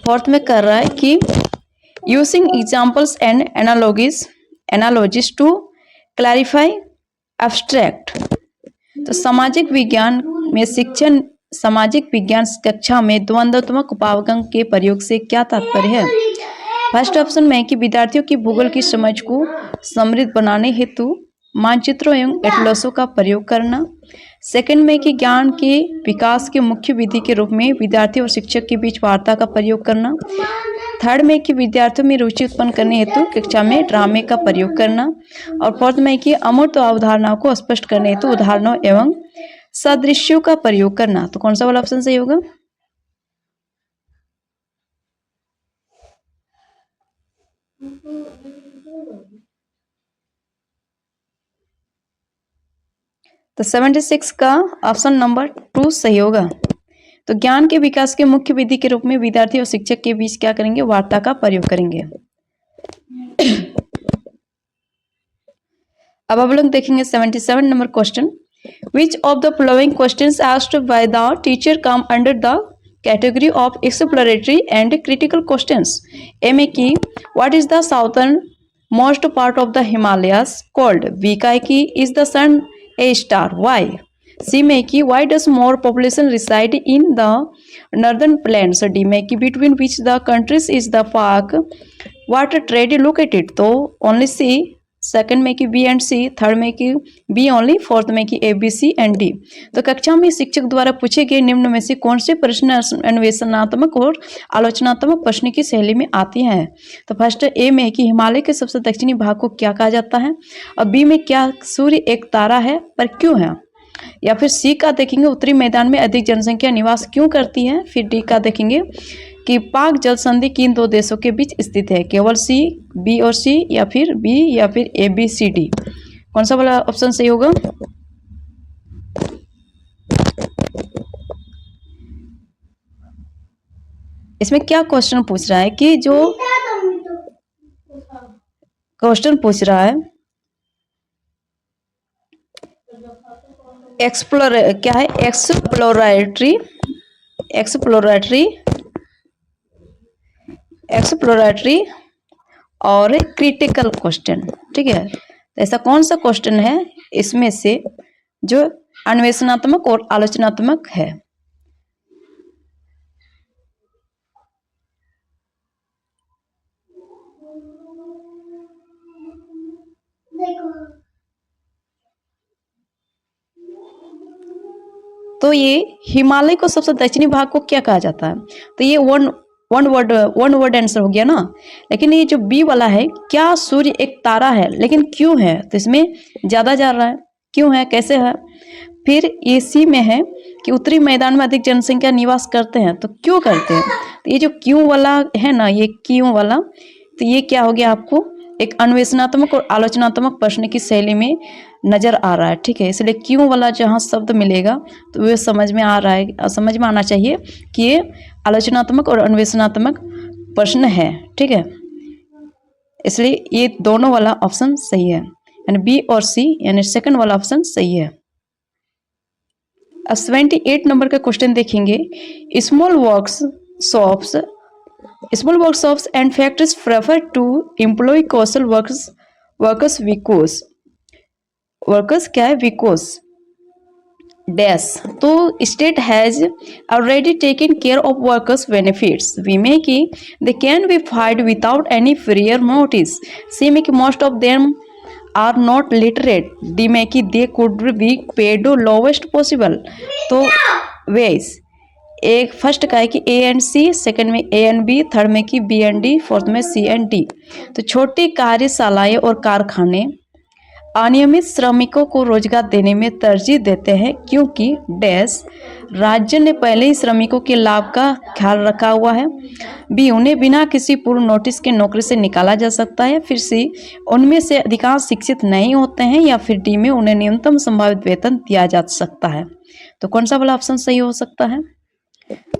fourth में कर रहा है कि using examples and analogies to clarify abstract. तो सामाजिक विज्ञान कक्षा में द्वंद्वात्मक उपागम के प्रयोग से क्या तात्पर्य है? फर्स्ट ऑप्शन में कि विद्यार्थियों की भूगोल की समझ को समृद्ध बनाने हेतु मानचित्रों एवं एटलसों का प्रयोग करना। सेकंड में कि ज्ञान के विकास के मुख्य विधि के रूप में विद्यार्थी और शिक्षक के बीच वार्ता का प्रयोग करना। थर्ड में कि विद्यार्थियों में रुचि उत्पन्न करने हेतु कक्षा में ड्रामे का प्रयोग करना। और फोर्थ में कि अमूर्त अवधारणाओं को स्पष्ट करने हेतु उदाहरणों एवं सदृश्यों का प्रयोग करना। तो कौन सा वाला ऑप्शन सही होगा? तो 76 का ऑप्शन नंबर 2 सही होगा। तो ज्ञान के विकास के मुख्य विधि के रूप में विद्यार्थी और शिक्षक के बीच क्या करेंगे? वार्ता का प्रयोग करेंगे। अब आप लोग देखेंगे 77 number question. Which of the following questions asked by the teacher come under the category of exploratory and critical questions? A में कि what is the southern most part of the Himalayas called? B का है कि is the sun a star? Why? C में कि why does more population reside in the northern plains? D में कि between which the countries is the Pak water trade located? तो only C, second में कि बी एंड सी, थर्ड में कि B only, fourth में कि A B C and D. तो कक्षा में शिक्षक द्वारा पूछे गए निम्न में से कौन से प्रश्न अन्वेषणात्मक और आलोचनात्मक प्रश्न की शैली में आती हैं? तो फर्स्ट ए में कि हिमालय के सबसे दक्षिणी भाग को क्या कहा जाता है? और बी में क्या सूर्य एक तारा है पर क्यों है? या फिर सी का देखेंगे उत्तरी मैदान में अधिक जनसंख्या निवास क्यों करती है? फिर डी का देखेंगे कि पाक जल संधि किन दो देशों के बीच स्थित है? केवल सी, बी और सी, या फिर बी या फिर ए बी सी डी, कौन सा वाला ऑप्शन सही होगा? इसमें क्या क्वेश्चन पूछ रहा है कि जो क्वेश्चन पूछ रहा है क्या है? एक्सप्लोरेटरी और क्रिटिकल क्वेश्चन। ठीक है, तो ऐसा कौन सा क्वेश्चन है इसमें से जो अन्वेषणात्मक और आलोचनात्मक है? तो ये हिमालय को सबसे दक्षिणी भाग को क्या कहा जाता है? तो ये वन वर्ड आंसर हो गया ना। लेकिन ये जो बी वाला है, क्या सूर्य एक तारा है, लेकिन क्यों है? तो इसमें ज्यादा जा रहा है, क्यों है, कैसे है? फिर ये सी में है कि उत्तरी मैदान में अधिक जनसंख्या निवास करते हैं, तो क्यों करते हैं? तो ये जो क्यों वाला है ना, ये क्यों वाला, तो ये क्या हो गया आपको? एक अन्वेषणात्मक और आलोचनात्मक प्रश्न की शैली में नजर आ रहा है। ठीक है, इसलिए क्यों वाला जहाँ शब्द मिलेगा तो वह समझ में आ रहा है, समझ में आना चाहिए कि ये आलोचनात्मक और अन्वेषणात्मक प्रश्न है। ठीक है, इसलिए ये दोनों वाला ऑप्शन सही है, यानी बी और सी यानी सेकंड वाला ऑप्शन सही है। 78 नंबर का क्वेश्चन देखेंगे। Small workshops small workshops and factories prefer to employ कौशल वर्कर्स वर्कर्स क्या है, विकोस डैश। तो state has already taken care of workers benefits. B मे की they can be fired without any prior notice. C मे की most of them are not literate. D में कि they could be paid lowest possible. तो वेज एक first का है कि ए एंड सी, सेकंड में ए एंड बी, थर्ड में कि बी एंड डी, फोर्थ में सी एंड डी। तो छोटी कार्यशालाएं और कारखाने अनियमित श्रमिकों को रोजगार देने में तरजीह देते हैं क्योंकि डैश राज्य ने पहले ही श्रमिकों के लाभ का ख्याल रखा हुआ है। बी उन्हें बिना किसी पूर्व नोटिस के नौकरी से निकाला जा सकता है। फिर सी उनमें से अधिकांश शिक्षित नहीं होते हैं। या फिर डी में उन्हें न्यूनतम संभावित वेतन दिया जा सकता है। तो कौन सा वाला ऑप्शन सही हो सकता है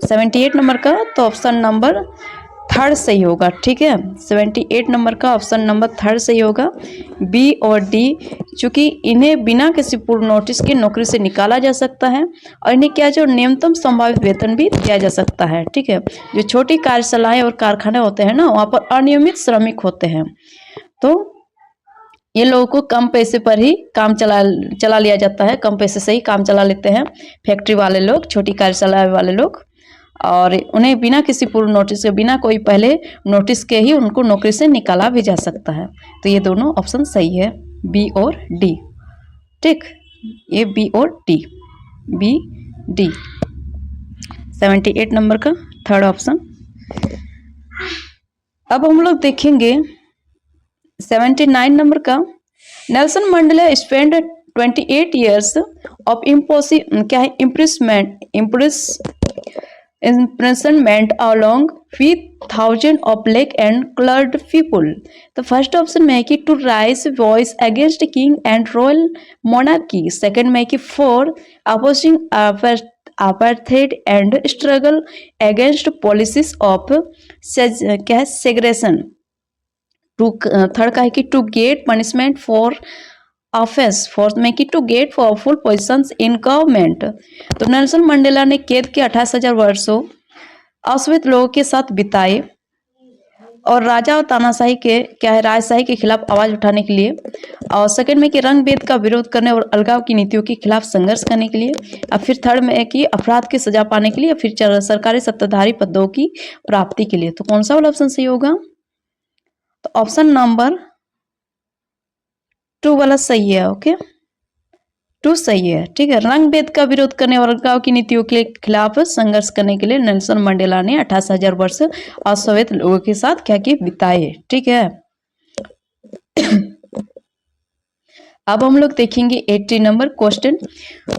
78 नंबर का? तो ऑप्शन नंबर थर्ड सही होगा। ठीक है, 78 नंबर का ऑप्शन नंबर थर्ड सही होगा। बी और डी, चूंकि इन्हें बिना किसी पूर्व नोटिस के नौकरी से निकाला जा सकता है और इन्हें क्या जो न्यूनतम संभावित वेतन भी दिया जा सकता है। ठीक है, जो छोटी कार्यशालाएं और कारखाने होते हैं ना, वहाँ पर अनियमित श्रमिक होते हैं, तो ये लोगों को कम पैसे पर ही काम चला लिया जाता है, कम पैसे से ही काम चला लेते हैं फैक्ट्री वाले लोग, छोटी कार्यशाला वाले लोग, और उन्हें बिना किसी पूर्व नोटिस के, बिना कोई पहले नोटिस के ही उनको नौकरी से निकाला भी जा सकता है। तो ये दोनों ऑप्शन सही है, बी और डी। ठीक, ये बी और डी, बी डी 78 नंबर का थर्ड ऑप्शन। अब हम लोग देखेंगे 79 नंबर का। Nelson Mandela spend 28 years of क्या है, imprisonment along with thousands of black and colored people। तो फर्स्ट ऑप्शन में है कि to raise voice against king and royal monarchy. Second में है कि for opposing apartheid and struggle against policies of क्या है, सेग्रेशन। टू थर्ड का है कि to get punishment for offence. Fourth में कि to get powerful positions in government. तो नेल्सन मंडेला ने कैद के 28,000 वर्षों अश्वेत लोगों के साथ बिताए और राजा और तानाशाही के क्या है, राजशाही के खिलाफ आवाज उठाने के लिए, और सेकंड में कि रंग भेद का विरोध करने और अलगाव की नीतियों के खिलाफ संघर्ष करने के लिए, और फिर थर्ड में है कि अपराध की सजा पाने के लिए, फिर सरकारी सत्ताधारी पदों की प्राप्ति के लिए। तो कौन सा वाला ऑप्शन सही होगा? तो ऑप्शन नंबर 2 वाला सही है। ओके, 2 सही है। ठीक है, रंग भेद का विरोध करने और अलगाव की नीतियों के खिलाफ संघर्ष करने के लिए नेल्सन मंडेला ने 28,000 वर्ष अश्वेत लोगों के साथ क्या किए, बिताए। ठीक है, अब हम लोग देखेंगे 80 number question.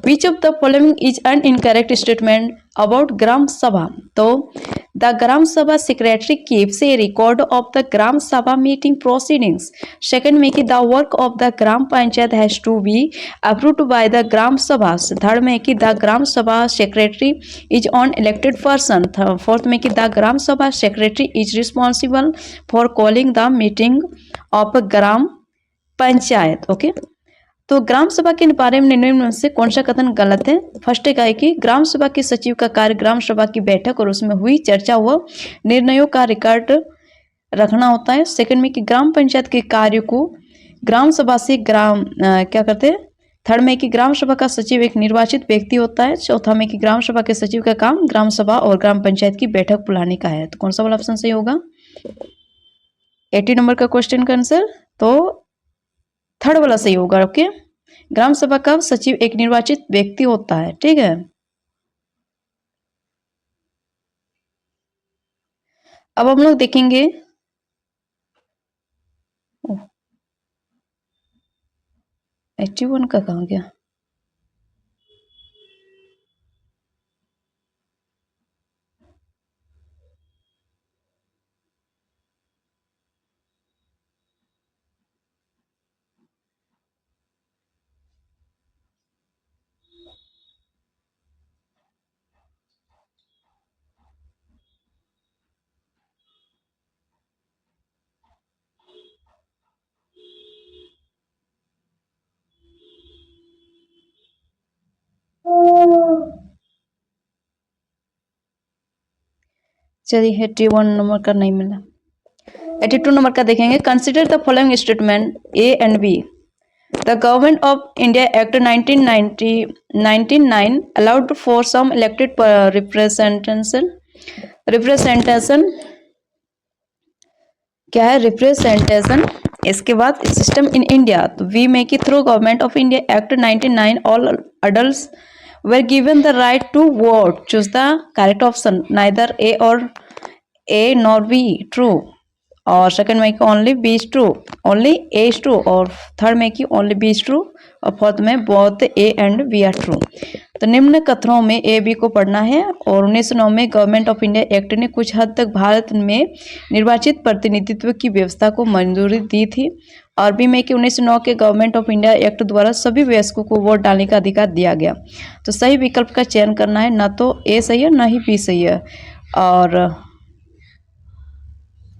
Which of the following is an incorrect statement about gram sabha. तो the gram sabha secretary keeps a record of the gram sabha meeting proceedings. Second में कि the work of the gram panchayat has to be approved by the gram sabha. Third में कि the gram sabha secretary is an elected person. Fourth में कि the gram sabha secretary is responsible for calling the meeting of gram panchayat. Okay, तो ग्राम सभा के बारे में निम्न में से कौन सा कथन गलत है? फर्स्ट का है कि ग्राम सभा के सचिव का कार्य ग्राम सभा की बैठक और उसमें हुई चर्चा व निर्णयों का रिकॉर्ड रखना होता है। सेकंड में कि ग्राम पंचायत के कार्य को ग्राम सभा से क्या करते हैं। थर्ड में कि ग्राम सभा का सचिव एक निर्वाचित व्यक्ति होता है। चौथा में कि ग्राम सभा के सचिव का काम ग्राम सभा और ग्राम पंचायत की बैठक बुलाने का है। तो कौन सा वाला ऑप्शन सही होगा 80 नंबर का क्वेश्चन का आंसर? तो थर्ड वाला सही होगा। ओके, ग्राम सभा का सचिव एक निर्वाचित व्यक्ति होता है। ठीक है, अब हम लोग देखेंगे 81 का कहाँ गया। चलिए 81 नंबर का नहीं मिला। 82 नंबर का देखेंगे, consider the following statement A and B. The government of India act 1999 allowed for some elected representation क्या है, रिप्रेजेंटेशन। इसके बाद सिस्टम इन इंडिया, तो we make it through government of India act 99 all adults were given the right to vote. Choose the correct option, neither A or A nor B true, और second में कि only B is true, only A is true, और third में कि only B is true, और fourth में both A and B are true. तो निम्न कथनों में ए बी को पढ़ना है। और 1909 में गवर्नमेंट ऑफ इंडिया एक्ट ने कुछ हद तक भारत में निर्वाचित प्रतिनिधित्व की व्यवस्था को मंजूरी दी थी। और बी में कि 1909 के गवर्नमेंट ऑफ इंडिया एक्ट द्वारा सभी वयस्कों को वोट डालने का अधिकार दिया गया। तो सही विकल्प का चयन करना है, ना तो ए सही है ना ही बी सही है। और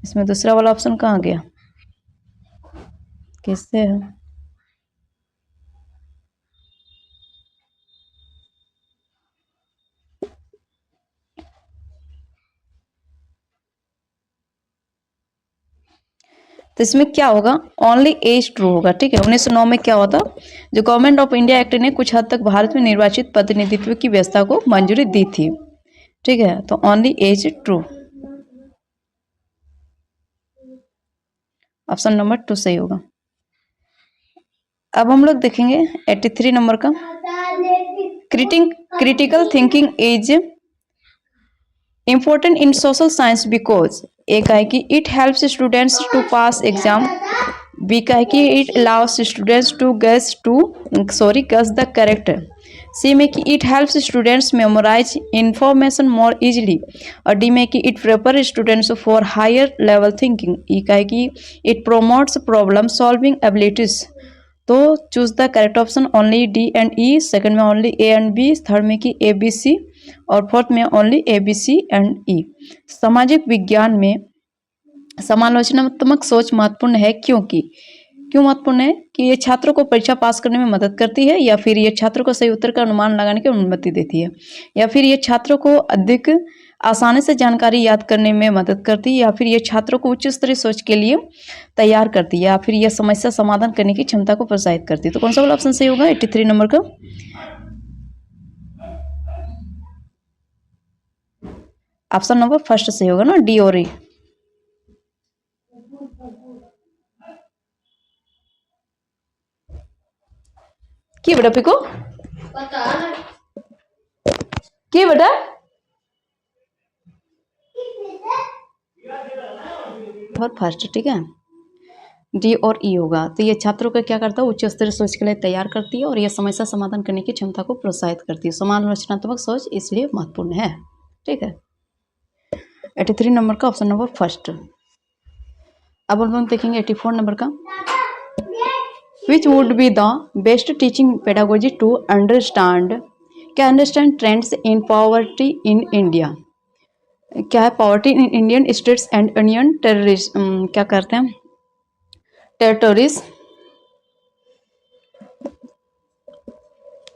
इसमें दूसरा वाला ऑप्शन कहाँ गया, किससे है? तो इसमें क्या होगा, ओनली एज ट्रू होगा। ठीक है, 1909 में क्या होता, जो गवर्नमेंट ऑफ इंडिया एक्ट ने कुछ हद तक भारत में निर्वाचित प्रतिनिधित्व की व्यवस्था को मंजूरी दी थी। ठीक है, तो only A is true, option number 2 सही होगा। अब हम लोग देखेंगे 83 नंबर का, critical thinking is important in social science because A का है कि it helps students to pass exam, B का है कि it allows students to guess the correct, C में कि it helps students memorize information more easily, और D में कि it prepare students for higher level thinking, E का है कि it promotes problem solving abilities. तो choose the correct option only D and E, second में only A and B, third में कि ए बी सी, और फोर्थ में only A B C and E. सामाजिक विज्ञान में समालोचनात्मक सोच महत्वपूर्ण है, क्यों महत्वपूर्ण है कि ये छात्रों को परीक्षा पास करने में मदद करती है, या फिर ये छात्रों को सही उत्तर का अनुमान लगाने की अनुमति देती है, या फिर ये छात्रों को अधिक आसानी से जानकारी याद करने में मदद करती है, या फिर ये छात्रों को उच्च स्तरीय सोच के लिए तैयार करती है, या फिर यह समस्या समाधान करने की क्षमता को प्रोत्साहित करती है। तो कौन सा वाला ऑप्शन सही होगा 83 नंबर का? ऑप्शन नंबर फर्स्ट सही होगा ना, डी और ए। की बेटा पिको की बेटा फर्स्ट, ठीक है, डी और ई होगा। तो ये छात्रों को क्या करता है, उच्च स्तरीय सोच के लिए तैयार करती है, और यह समस्या समाधान करने की क्षमता को प्रोत्साहित करती है। समालोचनात्मक सोच इसलिए महत्वपूर्ण है। ठीक है, 83 नंबर का ऑप्शन नंबर फर्स्ट। अब हम देखेंगे 84 नंबर का, which would be the best teaching pedagogy to understand trends in poverty in India. क्या है, poverty in Indian states and union terrorism, क्या करते हैं, टेरिटोरीज।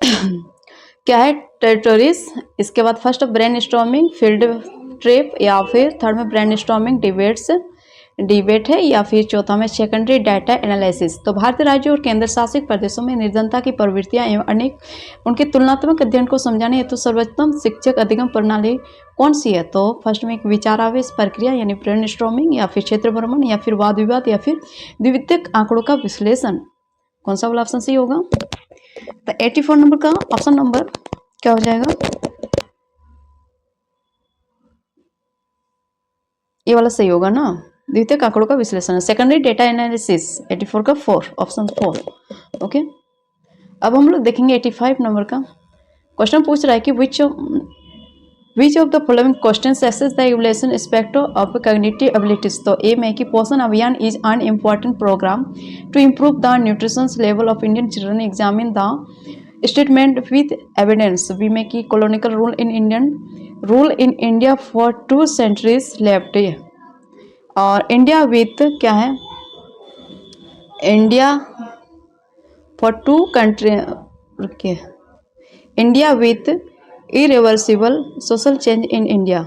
क्या है, टेरिटोरीज। इसके बाद first brainstorming, field trip, या फिर थर्ड में ब्रेन स्टॉर्मिंग डिबेट है, या फिर चौथा में सेकेंडरी डाटा एनालिसिस। तो भारतीय राज्यों और केंद्र शासित प्रदेशों में निर्धनता की प्रवृत्तियां एवं अनेक उनके तुलनात्मक अध्ययन को समझाने हेतु सर्वोत्तम शिक्षक अधिगम प्रणाली कौन सी है? तो फर्स्ट में एक विचारावेश प्रक्रिया यानी ब्रेन स्टॉर्मिंग, या फिर क्षेत्र भ्रमण, या फिर वाद विवाद, या फिर द्वितीयक आंकड़ों का विश्लेषण। कौन सा वाला ऑप्शन सही होगा? तो 84 नंबर का ऑप्शन नंबर क्या हो जाएगा, ये वाला सही होगा ना, द्वितीयक आंकड़ों का विश्लेषण, सेकेंडरी डेटा एनालिसिस। 84 का 4, ऑप्शन 4। ओके, अब हम लोग देखेंगे 85 नंबर का क्वेश्चन पूछ रहा है कि which of the following questions assess the evolution aspect of cognitive abilities. तो ए में कि Poshan Abhiyan is an important programme to improve the nutrition level of Indian children, examine the statement with evidence. B में कि colonial rule in India for 2 centuries left, और India with क्या है, India for 2 country, India with irreversible social change in India.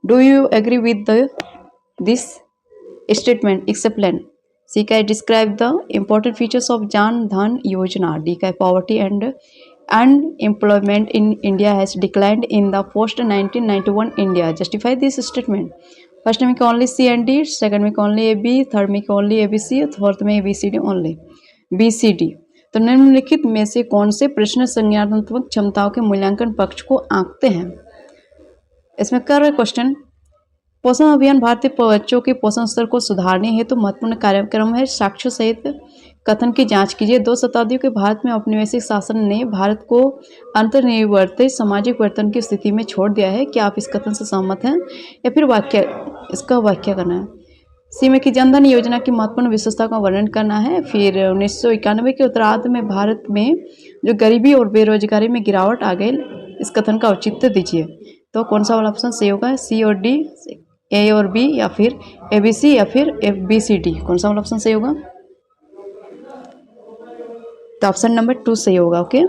Do you agree with this statement? Explain. सी का describe the important features of Jan Dhan योजना. D का poverty and unemployment in India has declined in the post 1991 India. Justify this statement. First में only C and D, second में only A B, third में only A B C, fourth में A B C D only B C D. तो निम्नलिखित में से कौन से प्रश्न संज्ञानात्मक क्षमताओं के मूल्यांकन पक्ष को आंकते हैं? इसमें कर रहे क्वेश्चन, पोषण अभियान भारतीय बच्चों के पोषण स्तर को सुधारने हेतु महत्वपूर्ण कार्यक्रम है। साक्ष्य सहित कथन की जांच कीजिए। 2 शताब्दियों के भारत में औपनिवेशिक शासन ने भारत को अंतर्निवर्ती सामाजिक वर्तन की स्थिति में छोड़ दिया है। क्या आप इस कथन से सहमत हैं या फिर इसका व्याख्या करना है? सी में कि जनधन योजना की महत्वपूर्ण विशेषता का वर्णन करना है। फिर 1991 के उत्तरार्ध में भारत में जो गरीबी और बेरोजगारी में गिरावट आ गई, इस कथन का औचित्य दीजिए। तो कौन सा वाला ऑप्शन सही होगा? सी और डी, ए और बी, या फिर ए बी सी, या फिर एफ बी सी डी? कौन सा वाला ऑप्शन सही होगा? तो ऑप्शन नंबर 2 सही होगा। Okay,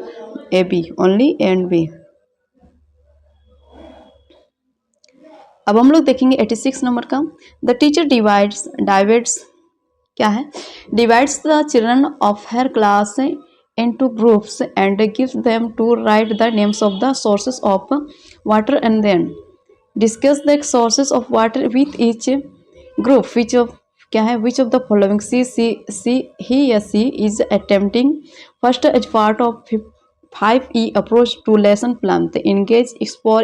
A B, only A and B. अब हम लोग देखेंगे 86 नंबर का। द टीचर डिवाइड्स क्या है? Divides the children of her class into groups and gives them to write the names of the sources of water and then discuss the sources of water with each group. Which of the following he या she is attempting first as part of 5E approach to lesson plan. The engage, explore,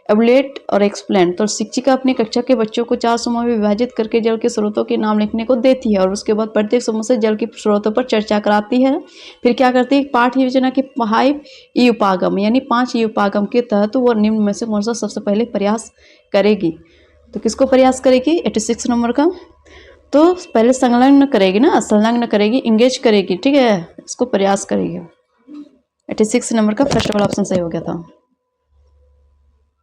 एवलेट और explain. तो शिक्षिका अपनी कक्षा के बच्चों को 4 समूह में विभाजित करके जल के स्रोतों के नाम लिखने को देती है और उसके बाद प्रत्येक समूह से जल के स्रोतों पर चर्चा कराती है। फिर क्या करती है? पाठ योजना के 5 उपागम यानी 5 उपागम के तहत वो निम्न में से कौन सा सबसे पहले प्रयास करेगी? तो किसको प्रयास करेगी? 86 नंबर का। तो पहले संलग्न करेगी ना, संलग्न करेगी, इंगेज करेगी, ठीक है, इसको प्रयास करेगी। 86 नंबर का फर्स्ट वाला ऑप्शन सही हो गया था,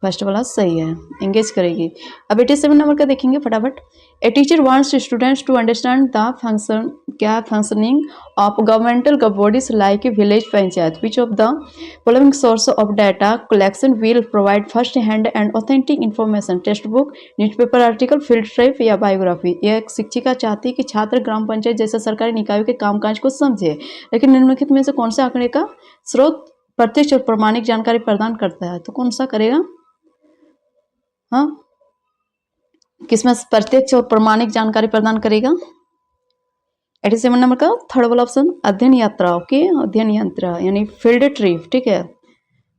फर्स्ट वाला सही है, एंगेज करेगी। अब 87 नंबर का देखेंगे फटाफट। A teacher wants students to understand the functioning of governmental bodies like village panchayat. Which of the following source of data collection will provide first hand and authentic information? Textbook, newspaper article, field trip या biography? यह एक शिक्षिका चाहती है कि छात्र ग्राम पंचायत जैसे सरकारी निकायों के कामकाज को समझे, लेकिन निम्नलिखित में से कौन से आंकड़े का स्रोत प्रत्यक्ष और प्रमाणिक जानकारी प्रदान करता है? तो कौन सा करेगा? हाँ, किसमें प्रत्यक्ष और प्रमाणिक जानकारी प्रदान करेगा? 87 नंबर का थर्ड वाला ऑप्शन, अध्ययन यात्रा। ओके, अध्ययन यात्रा यानी फील्ड ट्रिप, ठीक है,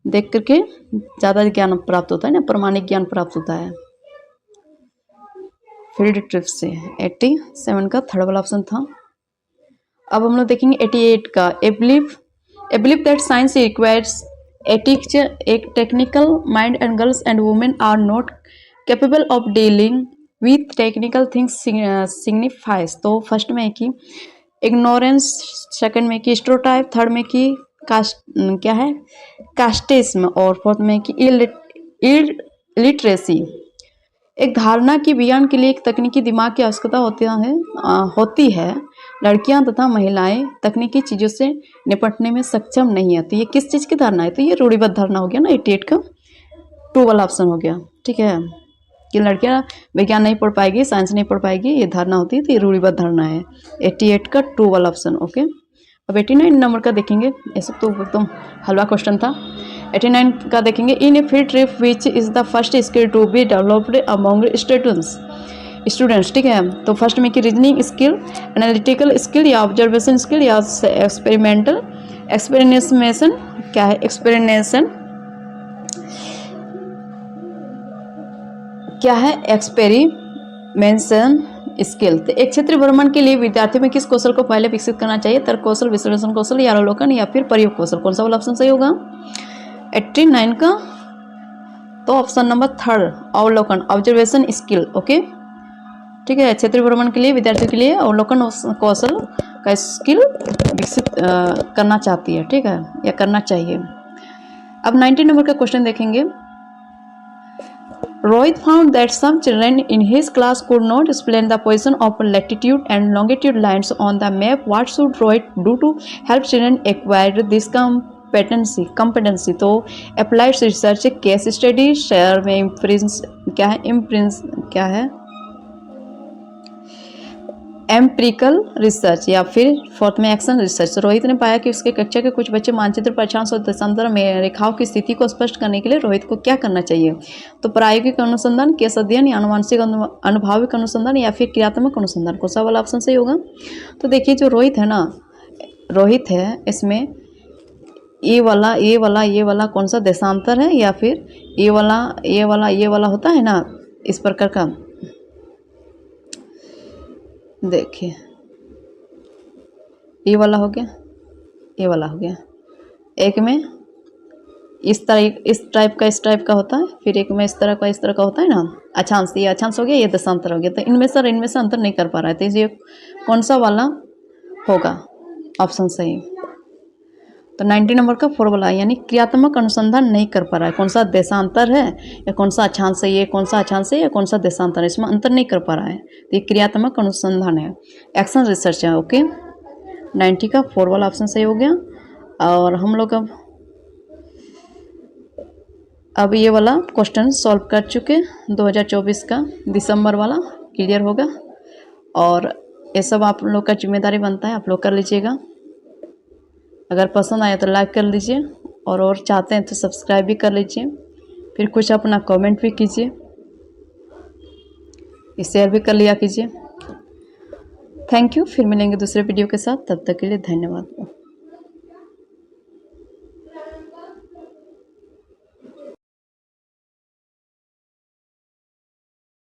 देख करके ज्यादा ज्ञान प्राप्त होता है ना, प्रमाणिक ज्ञान प्राप्त होता है फील्ड ट्रिप से। 87 का थर्ड वाला ऑप्शन था। अब हम लोग देखेंगे 88 का। A believe that science requires a technical mind and girls and women are not capable of dealing with technical things signifies. तो फर्स्ट में कि ignorance, सेकंड में कि stereotype, थर्ड में कि क्या है कास्टिज्म, और फोर्थ में कि illiteracy. एक धारणा की विज्ञान के लिए एक तकनीकी दिमाग की आवश्यकता होती है। लड़कियां तथा महिलाएं तकनीकी चीज़ों से निपटने में सक्षम नहीं है। तो ये किस चीज़ की धारणा है? तो ये रूढ़िबद्ध धारणा हो गया ना, 88 का 2 वाला ऑप्शन हो गया, ठीक है, कि लड़कियां विज्ञान नहीं पढ़ पाएगी, साइंस नहीं पढ़ पाएगी, ये धारणा होती है, तो ये रूढ़िबद्ध धारणा है। 88 का 2 वाला ऑप्शन। ओके, अब 89 नंबर का देखेंगे। ये सब तो एकदम हलवा क्वेश्चन था। 89 का देखेंगे। In a field trip which is the first skill to be developed among students, ठीक है। तो फर्स्ट में कि रीजनिंग स्किल, एनालिटिकल स्किल या ऑब्जर्वेशन स्किल या एक्सपेरिमेशन, क्या है एक्सपेरिमेशन, क्या है एक्सपेरिमेशन स्किल। तो एक क्षेत्रीय भ्रमण के लिए विद्यार्थियों में किस कौशल को पहले विकसित करना चाहिए? तर्क कौशल, विश्लेषण कौशल या अवलोकन या फिर प्रयोग कौशल? कौन सा वाला ऑप्शन सही होगा? 89 का तो ऑप्शन नंबर थर्ड, अवलोकन, ऑब्जर्वेशन स्किल। ओके, ठीक है, क्षेत्रीय भ्रमण के लिए विद्यार्थियों के लिए अवलोकन कौशल का स्किल विकसित करना चाहती है, ठीक है, या करना चाहिए। अब 90 नंबर का क्वेश्चन देखेंगे। Rohit found that some children in his class could not explain the position of latitude and longitude lines on the map. What should Rohit do to help children acquire this competency competency, तो applied research, case study, शेयर में इम्प्रिंस क्या है, इम्प्रिंस क्या है, empirical research, या फिर फोर्थ में एक्शन रिसर्च। रोहित ने पाया कि उसके कक्षा के कुछ बच्चे मानचित्र पर अक्षांश और देशांतर में रेखाओं की स्थिति को स्पष्ट करने के लिए रोहित को क्या करना चाहिए। तो प्रायोगिक अनुसंधान, केस अध्ययन, या अनुवांशिक अनुभाविक अनुसंधान, या फिर क्रियात्मक अनुसंधान, कौन सा वाला ऑप्शन सही होगा। तो देखिए जो रोहित है ना, रोहित है इसमें ये वाला कौन सा देशांतर है, या फिर ये वाला होता है ना इस प्रकार का। देखिए ये वाला हो गया, ये वाला हो गया, एक में इस टाइप का होता है, फिर एक में इस तरह का होता है ना अक्षांश, ये अक्षांश हो गया, ये देशांतर हो गया। तो इनमें से अंतर नहीं कर पा रहा है, तो ये कौन सा वाला होगा ऑप्शन सही। तो 90 नंबर का 4 वाला, यानी क्रियात्मक अनुसंधान नहीं कर पा रहा है, कौन सा देशांतर है या कौन सा अक्षांश है, ये कौन सा अक्षांश है या कौन सा देशांतर है, इसमें अंतर नहीं कर पा रहा है, तो ये क्रियात्मक अनुसंधान है, एक्शन रिसर्च है। ओके, 90 का 4 वाला ऑप्शन सही हो गया। और हम लोग अब ये वाला क्वेश्चन सॉल्व कर चुके, 2024 का दिसंबर वाला क्लियर होगा। और ये सब आप लोग का जिम्मेदारी बनता है, आप लोग कर लीजिएगा। अगर पसंद आया तो लाइक कर लीजिए, और चाहते हैं तो सब्सक्राइब भी कर लीजिए, फिर कुछ अपना कमेंट भी कीजिए, शेयर भी कर लिया कीजिए। थैंक यू, फिर मिलेंगे दूसरे वीडियो के साथ, तब तक के लिए धन्यवाद।